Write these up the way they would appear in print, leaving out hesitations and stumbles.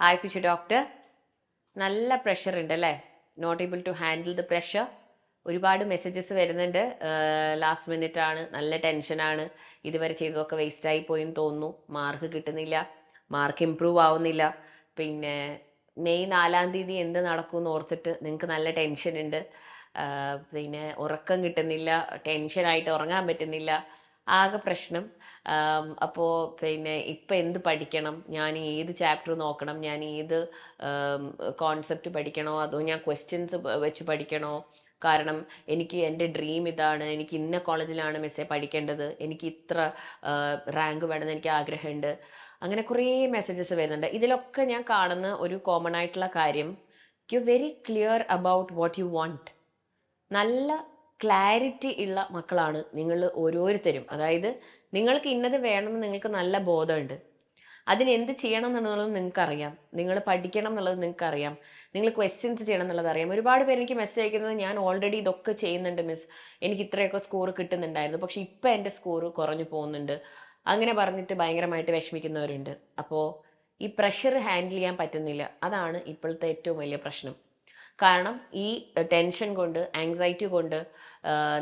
Hi fish doctor. നല്ല pressure ഉണ്ട് അല്ലേ? Not able to handle the pressure. ഒരുപാട് മെസ്സേജസ് വരുന്നുണ്ട്. ലാസ്റ്റ് മിനിറ്റ് ആണ്, നല്ല ടെൻഷനാണ്, ഇതുവരെ ചെയ്തതൊക്കെ വേസ്റ്റായി പോയെന്ന് തോന്നുന്നു, മാർക്ക് കിട്ടുന്നില്ല, മാർക്ക് ഇമ്പ്രൂവ് ആവുന്നില്ല, പിന്നെ മെയ് 4-ാം തീയതി എന്ത് നടക്കുമെന്ന് ഓർത്തിട്ട് നിങ്ങൾക്ക് നല്ല ടെൻഷൻ ഉണ്ട്, പിന്നെ ഉറക്കം കിട്ടുന്നില്ല, ടെൻഷനായിട്ട് ഉറങ്ങാൻ പറ്റുന്നില്ല, ആകെ പ്രശ്നം. അപ്പോൾ പിന്നെ ഇപ്പം എന്ത് പഠിക്കണം, ഞാൻ ഏത് ചാപ്റ്റർ നോക്കണം, ഞാൻ ഏത് കോൺസെപ്റ്റ് പഠിക്കണോ അതോ ഞാൻ ക്വസ്റ്റ്യൻസ് വെച്ച് പഠിക്കണോ? കാരണം എനിക്ക് എൻ്റെ ഡ്രീം ഇതാണ്, എനിക്ക് ഇന്ന കോളേജിലാണ് മിസ്സേ പഠിക്കേണ്ടത്, എനിക്ക് ഇത്ര റാങ്ക് വേണമെന്ന് എനിക്ക് ആഗ്രഹമുണ്ട്. അങ്ങനെ കുറേ മെസ്സേജസ് വരുന്നുണ്ട്. ഇതിലൊക്കെ ഞാൻ കാണുന്ന ഒരു കോമൺ ആയിട്ടുള്ള കാര്യം, you very clear about what you want. നല്ല ക്ലാരിറ്റി ഉള്ള മക്കളാണ് നിങ്ങൾ ഓരോരുത്തരും. അതായത് നിങ്ങൾക്ക് ഇന്നത് വേണമെന്ന് നിങ്ങൾക്ക് നല്ല ബോധമുണ്ട്, അതിനെന്ത് ചെയ്യണം എന്നുള്ളത് നിങ്ങൾക്കറിയാം, നിങ്ങൾ പഠിക്കണം എന്നുള്ളത് നിങ്ങൾക്കറിയാം, നിങ്ങൾ ക്വസ്റ്റ്യൻസ് ചെയ്യണം എന്നുള്ളത് അറിയാം. ഒരുപാട് പേര് എനിക്ക് മെസ്സേജ് അയക്കുന്നത്, ഞാൻ ഓൾറെഡി ഇതൊക്കെ ചെയ്യുന്നുണ്ട് മിസ്, എനിക്ക് ഇത്രയൊക്കെ സ്കോർ കിട്ടുന്നുണ്ടായിരുന്നു, പക്ഷെ ഇപ്പം എൻ്റെ സ്കോർ കുറഞ്ഞു പോകുന്നുണ്ട്, അങ്ങനെ പറഞ്ഞിട്ട് ഭയങ്കരമായിട്ട് വിഷമിക്കുന്നവരുണ്ട്. അപ്പോൾ ഈ പ്രഷർ ഹാൻഡിൽ ചെയ്യാൻ പറ്റുന്നില്ല, അതാണ് ഇപ്പോഴത്തെ ഏറ്റവും വലിയ പ്രശ്നം. കാരണം ഈ ടെൻഷൻ കൊണ്ട്, ആങ്സൈറ്റി കൊണ്ട്,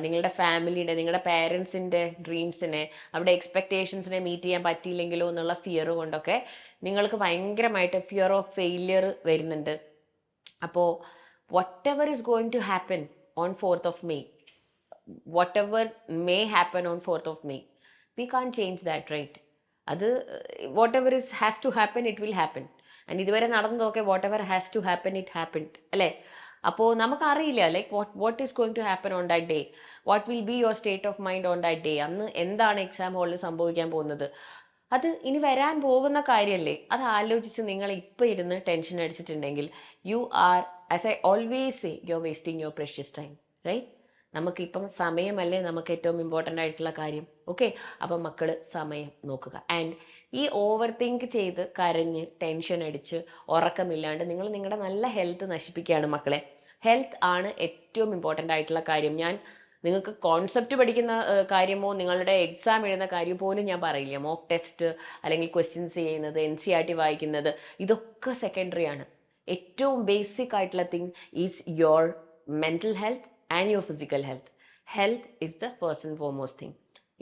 നിങ്ങളുടെ ഫാമിലിയുടെ, നിങ്ങളുടെ പേരൻസിൻ്റെ ഡ്രീംസിനെ, അവരുടെ എക്സ്പെക്റ്റേഷൻസിനെ മീറ്റ് ചെയ്യാൻ പറ്റിയില്ലെങ്കിലോ എന്നുള്ള ഫിയർ കൊണ്ടൊക്കെ നിങ്ങൾക്ക് ഭയങ്കരമായിട്ട് ഫിയർ ഓഫ് ഫെയിലിയർ വരുന്നുണ്ട്. അപ്പോൾ whatever is going to happen on 4th of May, whatever may happen on 4th of May, we can't change that, right? അത് whatever is has to happen, it will happen. And ഇതുവരെ നടന്നതൊക്കെ whatever has to happen, it happened അല്ലേ? അപ്പോൾ നമുക്കറിയില്ല like what is going to happen on that day, what will be your state of mind on that day. അന്ന് എന്താണ് exam ഹാളിൽ സംഭവിക്കാൻ പോകുന്നത്, അത് ഇനി വരാൻ പോകുന്ന കാര്യമല്ലേ. അത് ആലോചിച്ച് നിങ്ങൾ ഇപ്പം ഇരുന്ന് ടെൻഷൻ അടിച്ചിട്ടുണ്ടെങ്കിൽ, you are, as I always say, you are wasting your precious time, right? നമുക്കിപ്പം സമയമല്ലേ നമുക്ക് ഏറ്റവും ഇമ്പോർട്ടൻ്റ് ആയിട്ടുള്ള കാര്യം. ഓക്കെ, അപ്പം മക്കൾ സമയം നോക്കുക. ആൻഡ് ഈ ഓവർ തിങ്ക് ചെയ്ത് കരഞ്ഞ് ടെൻഷൻ അടിച്ച് ഉറക്കമില്ലാണ്ട് നിങ്ങൾ നിങ്ങളുടെ നല്ല ഹെൽത്ത് നശിപ്പിക്കുകയാണ് മക്കളെ. ഹെൽത്ത് ആണ് ഏറ്റവും ഇമ്പോർട്ടൻ്റ് ആയിട്ടുള്ള കാര്യം. ഞാൻ നിങ്ങൾക്ക് കോൺസെപ്റ്റ് പഠിക്കുന്ന കാര്യമോ നിങ്ങളുടെ എക്സാം എഴുതുന്ന കാര്യം പോലും ഞാൻ പറയില്ല. മോക്ക് ടെസ്റ്റ് അല്ലെങ്കിൽ ക്വസ്റ്റ്യൻസ് ചെയ്യുന്നത്, NCERT വായിക്കുന്നത്, ഇതൊക്കെ സെക്കൻഡറി ആണ്. ഏറ്റവും ബേസിക് ആയിട്ടുള്ള thing is your mental health and your physical health. Health is the first and foremost thing.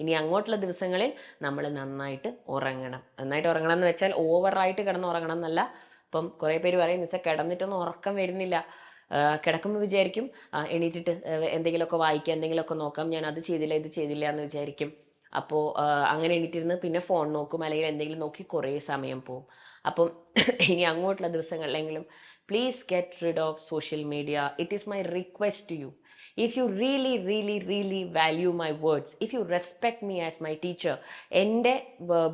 ഇനി അങ്ങോട്ടുള്ള ദിവസങ്ങളിൽ നമ്മൾ നന്നായിട്ട് ഉറങ്ങണം. നന്നായിട്ട് ഉറങ്ങണം എന്ന് വെച്ചാൽ ഓവറായിട്ട് കിടന്ന് ഉറങ്ങണം എന്നല്ല. ഇപ്പം കുറേ പേര് പറയും, മിസ്സെ കിടന്നിട്ടൊന്നും ഉറക്കം വരുന്നില്ല, കിടക്കുമ്പോൾ വിചാരിക്കും എണീറ്റിട്ട് എന്തെങ്കിലുമൊക്കെ വായിക്കാം, എന്തെങ്കിലുമൊക്കെ നോക്കാം, ഞാൻ അത് ചെയ്തില്ല ഇത് ചെയ്തില്ല എന്ന് വിചാരിക്കും. അപ്പോൾ അങ്ങനെ എണീറ്റിരുന്ന് പിന്നെ ഫോൺ നോക്കും, അല്ലെങ്കിൽ എന്തെങ്കിലും നോക്കി കുറേ സമയം പോവും. അപ്പം ഇനി അങ്ങോട്ടുള്ള ദിവസങ്ങളിലെങ്കിലും please get rid of social media. It is my request to you. If you really really really value my words, if you respect me as my teacher, എൻ്റെ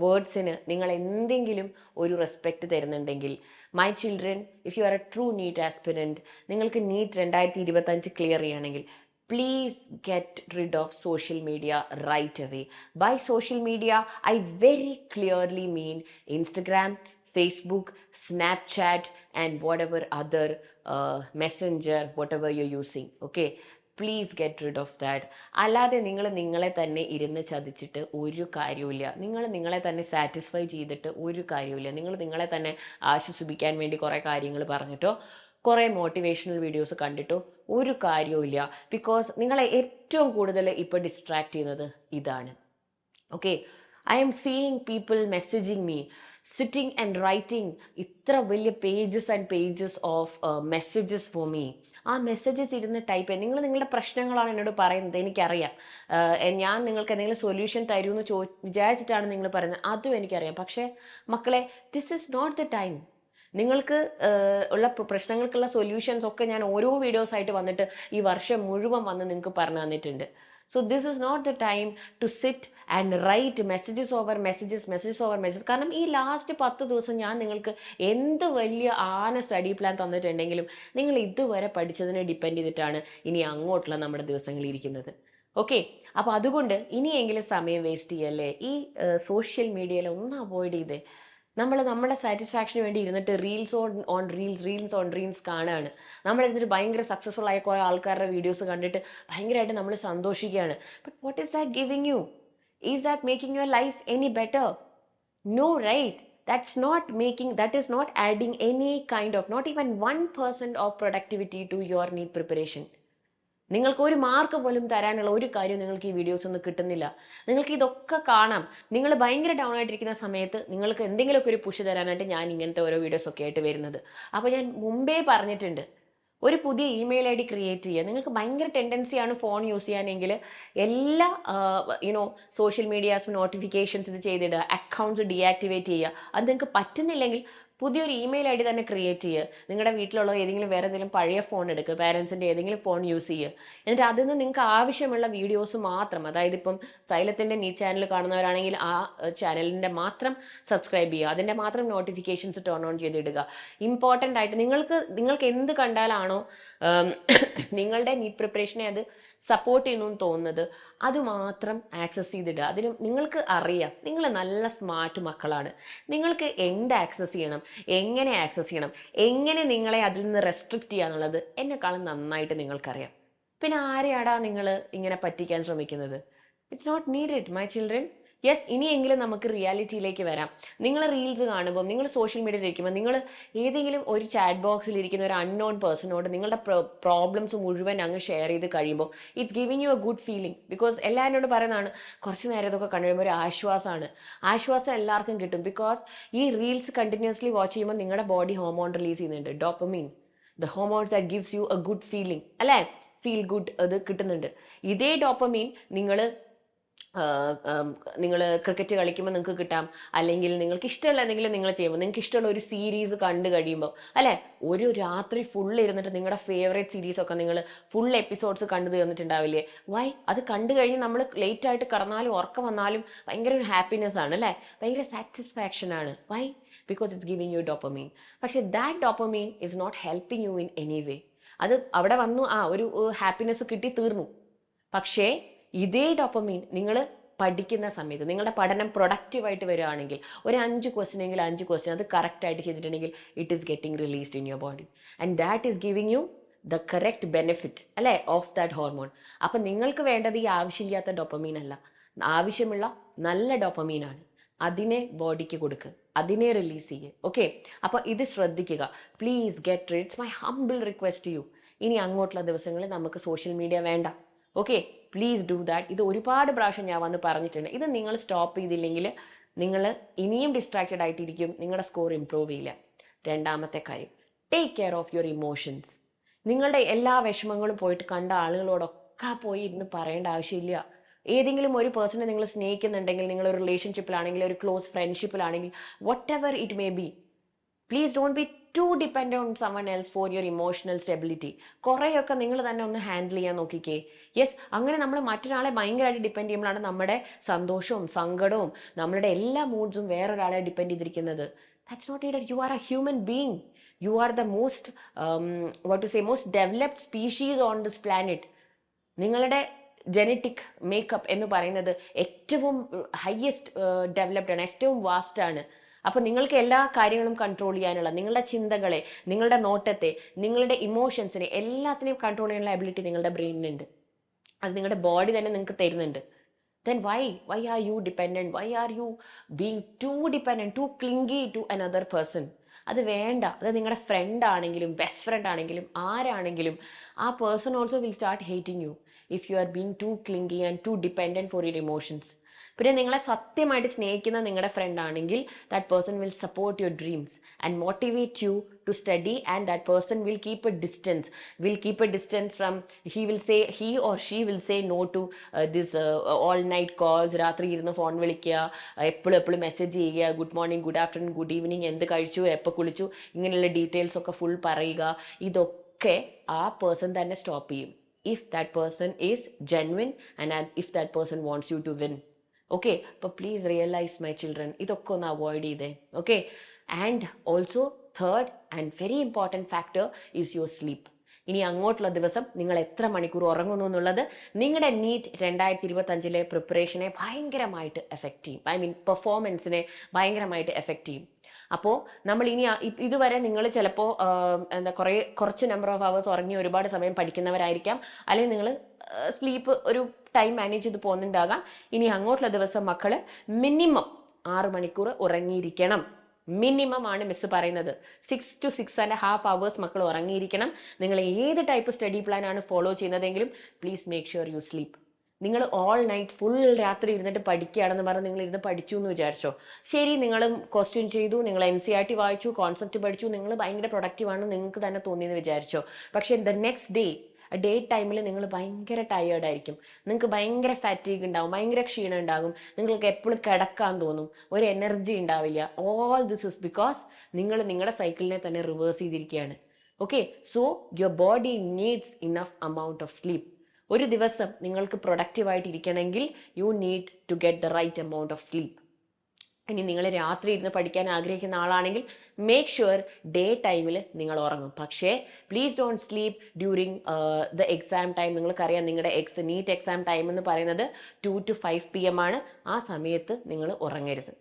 വേർഡ്സിന് നിങ്ങൾ എന്തെങ്കിലും ഒരു റെസ്പെക്റ്റ് തരുന്നുണ്ടെങ്കിൽ, my children, if you are a true NEET aspirant, നിങ്ങൾക്ക് NEET 2025 clear ചെയ്യണമെങ്കിൽ, please get rid of social media right away. By social media, I very clearly mean Instagram, Facebook, Snapchat, and whatever other messenger, whatever you're using. Okay? Please get rid of that. അല്ലാതെ നിങ്ങൾ നിങ്ങളെ തന്നെ ഇരുന്ന് ചതിച്ചിട്ട് ഒരു കാര്യമില്ല. നിങ്ങൾ നിങ്ങളെ തന്നെ സാറ്റിസ്ഫൈ ചെയ്തിട്ട് ഒരു കാര്യമില്ല. നിങ്ങൾ നിങ്ങളെ തന്നെ ആശ്വസിപ്പിക്കാൻ വേണ്ടി കുറേ കാര്യങ്ങൾ പറഞ്ഞിട്ടോ കുറേ മോട്ടിവേഷണൽ വീഡിയോസ് കണ്ടിട്ടോ ഒരു കാര്യവുമില്ല. ബിക്കോസ് നിങ്ങളെ ഏറ്റവും കൂടുതൽ ഇപ്പോൾ ഡിസ്ട്രാക്ട് ചെയ്യുന്നത് ഇതാണ്. Okay, I am seeing people messaging me, sitting and writing ഇത്ര വലിയ pages and pages of messages for me. ആ മെസ്സേജസ് ഇരുന്ന് ടൈപ്പ് ചെയ്യാൻ, നിങ്ങൾ നിങ്ങളുടെ പ്രശ്നങ്ങളാണ് എന്നോട് പറയുന്നത്, എനിക്കറിയാം. ഞാൻ നിങ്ങൾക്ക് എന്തെങ്കിലും സൊല്യൂഷൻ തരുമെന്ന് വിചാരിച്ചിട്ടാണ് നിങ്ങൾ പറയുന്നത്, അതും എനിക്കറിയാം. പക്ഷേ മക്കളെ, this is not the time. നിങ്ങൾക്ക് ഉള്ള പ്രശ്നങ്ങൾക്കുള്ള സൊല്യൂഷൻസ് ഒക്കെ ഞാൻ ഓരോ വീഡിയോസ് ആയിട്ട് വന്നിട്ട് ഈ വർഷം മുഴുവൻ വന്ന് നിങ്ങൾക്ക് പറഞ്ഞു തന്നിട്ടുണ്ട്. So this is not the time to sit and write messages over messages. കാരണം ഈ ലാസ്റ്റ് 10 ദിവസം ഞാൻ നിങ്ങൾക്ക് എന്ത് വലിയ സ്റ്റഡി പ്ലാൻ തന്നിട്ടുണ്ടെങ്കിലും നിങ്ങൾ ഇതുവരെ പഠിച്ചതിനെ ഡിപ്പെൻഡ് ചെയ്തിട്ടാണ് ഇനി അങ്ങോട്ടുള്ള നമ്മുടെ ദിവസങ്ങൾ ഇരിക്കുന്നത്. ഓക്കെ, അപ്പോൾ അതുകൊണ്ട് ഇനിയെങ്കിലും സമയം വേസ്റ്റ് ചെയ്യല്ലേ. ഈ സോഷ്യൽ മീഡിയയിൽ ഒന്ന് അവോയ്ഡ് ചെയ്തേ. നമ്മുടെ സാറ്റിസ്ഫാക്ഷന് വേണ്ടി ഇരുന്നിട്ട് റീൽസ് ഓൺ റീൽസ് കാണുകയാണ്. നമ്മളിരുന്നിട്ട് ഭയങ്കര സക്സസ്ഫുൾ ആയ കുറേ ആൾക്കാരുടെ വീഡിയോസ് കണ്ടിട്ട് ഭയങ്കരമായിട്ട് നമ്മൾ സന്തോഷിക്കുകയാണ്. But what is that giving you? Is that making your life any better? No, right? that is not adding any kind of, not even 1% of productivity to your NEET preparation. നിങ്ങൾക്ക് ഒരു mark പോലും തരാനുള്ള ഒരു കാര്യം നിങ്ങൾക്ക് ഈ videos ഒന്നും കിട്ടുന്നില്ല. നിങ്ങൾക്ക് ഇതൊക്കെ കാണാം. നിങ്ങൾ ഭയങ്കര ഡൗൺ ആയിട്ടിരിക്കുന്ന സമയത്ത് നിങ്ങൾക്ക് എന്തെങ്കിലുമൊക്കെ ഒരു പുഷ് തരാനായിട്ട് ഞാൻ ഇങ്ങനത്തെ ഓരോ വീഡിയോസ് ഒക്കെ ആയിട്ട് വരുന്നത്. അപ്പോൾ ഞാൻ മുമ്പേ പറഞ്ഞിട്ടുണ്ട്, ഒരു പുതിയ ഇമെയിൽ ഐ ഡി ക്രിയേറ്റ് ചെയ്യുക. നിങ്ങൾക്ക് ഭയങ്കര ടെൻഡൻസിയാണ് ഫോൺ യൂസ് ചെയ്യാനെങ്കിൽ എല്ലാ സോഷ്യൽ മീഡിയാസും നോട്ടിഫിക്കേഷൻസ് ഇത് ചെയ്തിടുക, അക്കൗണ്ട്സ് ഡീആക്ടിവേറ്റ് ചെയ്യുക. അത് നിങ്ങൾക്ക് പറ്റുന്നില്ലെങ്കിൽ പുതിയൊരു ഇമെയിൽ ഐ ഡി തന്നെ ക്രിയേറ്റ് ചെയ്യുക. നിങ്ങളുടെ വീട്ടിലുള്ള ഏതെങ്കിലും വേറെ ഏതെങ്കിലും പഴയ ഫോൺ എടുക്കുക, പാരൻസിൻ്റെ ഏതെങ്കിലും ഫോൺ യൂസ് ചെയ്യുക. എന്നിട്ട് അതിൽ നിന്ന് നിങ്ങൾക്ക് ആവശ്യമുള്ള വീഡിയോസ് മാത്രം, അതായത് ഇപ്പം സൈലത്തിൻ്റെ NEET ചാനൽ കാണുന്നവരാണെങ്കിൽ ആ ചാനലിൻ്റെ മാത്രം സബ്സ്ക്രൈബ് ചെയ്യുക, അതിൻ്റെ മാത്രം നോട്ടിഫിക്കേഷൻസ് ടേൺ ഓൺ ചെയ്തിടുക. ഇമ്പോർട്ടൻ്റ് ആയിട്ട് നിങ്ങൾക്ക് എന്ത് കണ്ടാലാണോ നിങ്ങളുടെ NEET പ്രിപ്പറേഷനെ അത് സപ്പോർട്ട് ചെയ്യുന്നു എന്ന് തോന്നുന്നത് അത് മാത്രം ആക്സസ് ചെയ്തിടുക. അതിനും നിങ്ങൾക്ക് അറിയാം, നിങ്ങൾ നല്ല സ്മാർട്ട് മക്കളാണ്. നിങ്ങൾക്ക് എന്ത് ആക്സസ് ചെയ്യണം, എങ്ങനെ ആക്സസ് ചെയ്യണം, എങ്ങനെ നിങ്ങളെ അതിൽ നിന്ന് റെസ്ട്രിക്റ്റ് ചെയ്യുക എന്നുള്ളത് എന്നെക്കാളും നന്നായിട്ട് നിങ്ങൾക്കറിയാം. പിന്നെ ആരെയാടാ നിങ്ങൾ ഇങ്ങനെ പറ്റിക്കാൻ ശ്രമിക്കുന്നത്? It's not needed my children. Yes, ഇനിയെങ്കിലും നമുക്ക് റിയാലിറ്റിയിലേക്ക് വരാം. നിങ്ങൾ റീൽസ് കാണുമ്പോൾ, നിങ്ങൾ സോഷ്യൽ മീഡിയയിൽ ഇരിക്കുമ്പോൾ, നിങ്ങൾ ഏതെങ്കിലും ഒരു ചാറ്റ് ബോക്സിൽ ഇരിക്കുന്ന ഒരു അൺനോൺ പേഴ്സണോട് നിങ്ങളുടെ പ്രോബ്ലംസ് മുഴുവൻ അങ്ങ് ഷെയർ ചെയ്ത് കഴിയുമ്പോൾ it's giving you a good feeling. Because എല്ലാവരോട് പറയുന്നതാണ്, കുറച്ച് നേരം ഇതൊക്കെ കണ്ടുകഴിയുമ്പോൾ ഒരു ആശ്വാസമാണ്. ആശ്വാസം എല്ലാവർക്കും കിട്ടും. ബിക്കോസ് ഈ റീൽസ് കണ്ടിന്യൂസ്ലി വാച്ച് ചെയ്യുമ്പോൾ നിങ്ങളുടെ ബോഡി ഹോർമോൺ റിലീസ് ചെയ്യുന്നുണ്ട്, dopamine, the hormones that gives you a good feeling, അല്ലേ? ഫീൽ ഗുഡ് അത് കിട്ടുന്നുണ്ട്. ഇതേ ഡോപ്പമീൻ നിങ്ങൾ ക്രിക്കറ്റ് കളിക്കുമ്പോൾ നിങ്ങൾക്ക് കിട്ടാം, അല്ലെങ്കിൽ നിങ്ങൾക്ക് ഇഷ്ടമുള്ള എന്തെങ്കിലും നിങ്ങൾ ചെയ്യുമ്പോൾ, നിങ്ങൾക്ക് ഇഷ്ടമുള്ള ഒരു സീരീസ് കണ്ടു കഴിയുമ്പോൾ, അല്ലെ, ഒരു രാത്രി ഫുൾ ഇരുന്നിട്ട് നിങ്ങളുടെ ഫേവറേറ്റ് സീരീസൊക്കെ നിങ്ങൾ ഫുൾ എപ്പിസോഡ്സ് കണ്ടു തീർന്നിട്ടുണ്ടാവില്ലേ? വൈ? അത് കണ്ടു കഴിഞ്ഞ് നമ്മൾ ലേറ്റ് ആയിട്ട് കിടന്നാലും ഉറക്കം വന്നാലും ഭയങ്കര ഒരു ഹാപ്പിനെസ് ആണ്, അല്ലേ? ഭയങ്കര സാറ്റിസ്ഫാക്ഷൻ ആണ്. Why? Because it's giving you dopamine. പക്ഷെ that dopamine is not helping you in any way. അത് അവിടെ വന്നു, ഒരു ഹാപ്പിനെസ് കിട്ടി, തീർന്നു. പക്ഷേ ഇതേ ഡോപ്പമീൻ നിങ്ങൾ പഠിക്കുന്ന സമയത്ത്, നിങ്ങളുടെ പഠനം പ്രൊഡക്റ്റീവായിട്ട് വരികയാണെങ്കിൽ, ഒരു 5 ക്വസ്റ്റ്യൻ എങ്കിൽ 5 ക്വസ്റ്റ്യൻ അത് കറക്റ്റായിട്ട് ചെയ്തിട്ടുണ്ടെങ്കിൽ it is getting released in your body and that is giving you the correct benefit, അല്ലേ, ഓഫ് ദാറ്റ് ഹോർമോൺ. അപ്പം നിങ്ങൾക്ക് വേണ്ടത് ഈ ആവശ്യമില്ലാത്ത ഡോപ്പമീൻ അല്ല, ആവശ്യമുള്ള നല്ല ഡോപ്പമീനാണ്. അതിനെ ബോഡിക്ക് കൊടുക്കുക, അതിനെ റിലീസ് ചെയ്യുക. ഓക്കെ, അപ്പോൾ ഇത് ശ്രദ്ധിക്കുക. Please get it. It's my humble request U. ഇനി അങ്ങോട്ടുള്ള ദിവസങ്ങളിൽ നമുക്ക് സോഷ്യൽ മീഡിയ വേണ്ട. Okay, please do that. ഇത് ഒരുപാട് പ്രാവശ്യം ഞാൻ വന്ന് പറഞ്ഞിട്ടുണ്ട്. ഇത് നിങ്ങൾ സ്റ്റോപ്പ് ചെയ്തില്ലെങ്കിൽ നിങ്ങൾ ഇനിയും ഡിസ്ട്രാക്റ്റഡ് ആയിട്ടിരിക്കും, നിങ്ങളുടെ സ്കോർ ഇംപ്രൂവ് ചെയ്യില്ല. രണ്ടാമത്തെ കാര്യം, take care of your emotions. നിങ്ങളുടെ എല്ലാ വിഷമങ്ങളും പോയിട്ട് കണ്ട ആളുകളോടൊക്കെ പോയി ഇരുന്ന് പറയേണ്ട ആവശ്യമില്ല. ഏതെങ്കിലും ഒരു പേഴ്സണെ നിങ്ങൾ സ്നേഹിക്കുന്നുണ്ടെങ്കിൽ, നിങ്ങളൊരു റിലേഷൻഷിപ്പിലാണെങ്കിൽ, ഒരു ക്ലോസ് ഫ്രണ്ട്ഷിപ്പിലാണെങ്കിൽ, whatever it may be, please don't be too depend on someone else for your emotional stability. കുറേയൊക്കെ നിങ്ങൾ തന്നെ ഒന്ന് ഹാൻഡിൽ ചെയ്യാൻ നോക്കിക്കേ. യെസ്, അങ്ങനെ നമ്മൾ മറ്റൊരാളെ ഭയങ്കരമായിട്ട് ഡിപ്പെൻഡ് ചെയ്യുമ്പോഴാണ് നമ്മുടെ സന്തോഷവും സങ്കടവും നമ്മളുടെ എല്ലാ മൂഡ്സും വേറൊരാളെ ഡിപ്പെൻഡ് ചെയ്തിരിക്കുന്നത്. That's not needed. You are a human being. You are the most most developed species on this planet. നിങ്ങളുടെ ജനറ്റിക് മേക്കപ്പ് എന്ന് പറയുന്നത് ഏറ്റവും ഹയസ്റ്റ് ഡെവലപ്ഡ് ആണ്, ഏറ്റവും വാസ്റ്റ് ആണ്. അപ്പൊ നിങ്ങൾക്ക് എല്ലാ കാര്യങ്ങളും കൺട്രോൾ ചെയ്യാനുള്ള, നിങ്ങളുടെ ചിന്തകളെ, നിങ്ങളുടെ നോട്ടത്തെ, നിങ്ങളുടെ ഇമോഷൻസിനെ എല്ലാത്തിനെയും കൺട്രോൾ ചെയ്യാനുള്ള എബിലിറ്റി നിങ്ങളുടെ ബ്രെയിനിനുണ്ട്. അത് നിങ്ങളുടെ ബോഡി തന്നെ നിങ്ങൾക്ക് തരുന്നുണ്ട്. then why are you dependent? Why are you being too dependent, too clingy to another person? അത് വേണ്ട. അത് നിങ്ങളുടെ ഫ്രണ്ട് ആണെങ്കിലും ബെസ്റ്റ് ഫ്രണ്ട് ആണെങ്കിലും ആരാണെങ്കിലും ആ person also will start hating you if you are being too clingy and too dependent for your emotions. പിന്നെ നിങ്ങളെ സത്യമായിട്ട് സ്നേഹിക്കുന്ന നിങ്ങളുടെ ഫ്രണ്ട് ആണെങ്കിൽ that person will support your dreams and motivate you to study and that person will keep a distance from he or she will say no to this all night calls. രാത്രി ഇരുന്ന് phone വിളിക്കുക, എപ്പോഴും message ചെയ്യുക, good morning, good afternoon, good evening, എന്ത് കഴിച്ചു, എപ്പോൾ കുളിച്ചു, ഇങ്ങനെയുള്ള ഡീറ്റെയിൽസ് ഒക്കെ ഫുൾ പറയുക. ഇതൊക്കെ ആ പേഴ്സൺ തന്നെ സ്റ്റോപ്പ് ചെയ്യും if that person is genuine and if that person wants you to win. Okay, but please realize my children, ഇതൊക്കെ ഒന്ന് അവോയ്ഡ് ചെയ്തേ. Okay, and also third and very important factor is your sleep. ഇനി അങ്ങോട്ടുള്ള ദിവസം നിങ്ങൾ എത്ര മണിക്കൂർ ഉറങ്ങുന്നു എന്നുള്ളത് നിങ്ങളുടെ NEET 2025 പ്രിപ്പറേഷനെ ഭയങ്കരമായിട്ട് എഫക്റ്റ് ചെയ്യും. ഐ മീൻ പെർഫോമൻസിനെ ഭയങ്കരമായിട്ട് എഫക്റ്റ് ചെയ്യും. അപ്പോൾ നമ്മൾ ഇനി ഇതുവരെ നിങ്ങൾ ചിലപ്പോൾ കുറച്ച് നമ്പർ ഓഫ് അവേഴ്സ് ഉറങ്ങി ഒരുപാട് സമയം പഠിക്കുന്നവരായിരിക്കാം, അല്ലെങ്കിൽ നിങ്ങൾ സ്ലീപ്പ് ഒരു ടൈം മാനേജ് ചെയ്ത് പോകുന്നുണ്ടാകാം. ഇനി അങ്ങോട്ടുള്ള ദിവസം മക്കൾ മിനിമം 6 മണിക്കൂർ ഉറങ്ങിയിരിക്കണം. മിനിമം ആണ് മിസ് പറയുന്നത്. 6 to 6.5 hours മക്കൾ ഉറങ്ങിയിരിക്കണം. നിങ്ങൾ ഏത് ടൈപ്പ് സ്റ്റഡി പ്ലാൻ ആണ് ഫോളോ ചെയ്യുന്നതെങ്കിലും please make sure you sleep. നിങ്ങൾ ഓൾ നൈറ്റ് ഫുൾ രാത്രി ഇരുന്നിട്ട് പഠിക്കുകയാണെന്ന് പറഞ്ഞ് നിങ്ങൾ ഇരുന്ന് പഠിച്ചു എന്ന് വിചാരിച്ചോ, ശരി, നിങ്ങൾ ക്വസ്റ്റ്യൻ ചെയ്തു, നിങ്ങൾ NCERT വായിച്ചു, കോൺസെപ്റ്റ് പഠിച്ചു, നിങ്ങൾ ഭയങ്കര പ്രൊഡക്റ്റീവ് ആണെന്ന് നിങ്ങൾക്ക് തന്നെ തോന്നിയെന്ന് വിചാരിച്ചോ. പക്ഷെ ദ നെക്സ്റ്റ് ഡേ ടൈമിൽ നിങ്ങൾ ഭയങ്കര ടയേർഡ് ആയിരിക്കും, നിങ്ങൾക്ക് ഭയങ്കര ഫാറ്റീഗ് ഉണ്ടാവും, ഭയങ്കര ക്ഷീണം ഉണ്ടാകും, നിങ്ങൾക്ക് എപ്പോഴും കിടക്കാൻ തോന്നും, ഒരു എനർജി ഉണ്ടാവില്ല. ഓൾ ദിസ് ഇസ് ബിക്കോസ് നിങ്ങൾ നിങ്ങളുടെ സൈക്കിളിനെ തന്നെ റിവേഴ്സ് ചെയ്തിരിക്കുകയാണ്. Okay, so your body needs enough amount of sleep. ഒരു ദിവസം നിങ്ങൾക്ക് പ്രൊഡക്റ്റീവായിട്ട് ഇരിക്കണമെങ്കിൽ you need to get the right amount of sleep. ഇനി നിങ്ങൾ രാത്രി ഇരുന്ന് പഠിക്കാൻ ആഗ്രഹിക്കുന്ന ആളാണെങ്കിൽ മേക്ക് ഷുവർ ഡേ ടൈമിൽ നിങ്ങൾ ഉറങ്ങും. പക്ഷേ please don't sleep during the exam time. നിങ്ങൾക്കറിയാം നിങ്ങളുടെ നീറ്റ് എക്സാം ടൈം എന്ന് പറയുന്നത് 2 to 5 PM ആണ്. ആ സമയത്ത് നിങ്ങൾ ഉറങ്ങരുത്.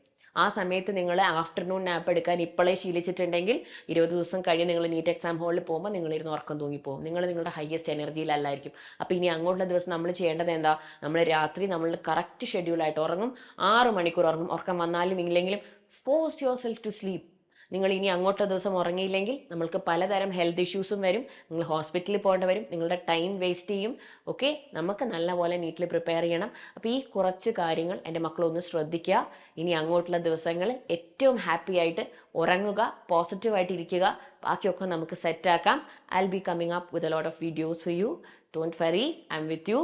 ആ സമയത്ത് നിങ്ങൾ ആഫ്റ്റർനൂൺ നാപ്പ് എടുക്കാൻ ഇപ്പോഴേ ശീലിച്ചിട്ടുണ്ടെങ്കിൽ 20 ദിവസം കഴിഞ്ഞ് നിങ്ങൾ നീറ്റ് എക്സാം ഹാളിൽ പോകുമ്പോൾ നിങ്ങളിരുന്ന് ഉറക്കം തൂങ്ങിപ്പോകും. നിങ്ങൾ നിങ്ങളുടെ ഹയസ്റ്റ് എനർജിയിലല്ലായിരിക്കും. അപ്പോൾ ഇനി അങ്ങോട്ടുള്ള ദിവസം നമ്മൾ ചെയ്യേണ്ടത് എന്താ? നമ്മൾ രാത്രി നമ്മളുടെ കറക്റ്റ് ഷെഡ്യൂളായിട്ട് ഉറങ്ങും. 6 മണിക്കൂർ ഉറങ്ങും. ഉറക്കം വന്നാലും ഇല്ലെങ്കിലും force yourself to sleep. നിങ്ങൾ ഇനി അങ്ങോട്ടുള്ള ദിവസം ഉറങ്ങിയില്ലെങ്കിൽ നമ്മൾക്ക് പലതരം ഹെൽത്ത് ഇഷ്യൂസും വരും. നിങ്ങൾ ഹോസ്പിറ്റലിൽ പോകേണ്ടി വരും. നിങ്ങളുടെ ടൈം വേസ്റ്റ് ചെയ്യും. ഓക്കെ, നമുക്ക് നല്ലപോലെ നീറ്റിൽ പ്രിപ്പയർ ചെയ്യണം. അപ്പോൾ ഈ കുറച്ച് കാര്യങ്ങൾ എൻ്റെ മക്കളൊന്ന് ശ്രദ്ധിക്കുക. ഇനി അങ്ങോട്ടുള്ള ദിവസങ്ങൾ ഏറ്റവും ഹാപ്പി ആയിട്ട് ഉറങ്ങുക, പോസിറ്റീവായിട്ട് ഇരിക്കുക. ബാക്കിയൊക്കെ നമുക്ക് സെറ്റാക്കാം. I will be coming up with a lot of videos for you. Don't worry, I'm with you.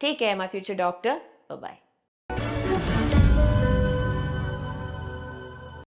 Take care my future doctor. By.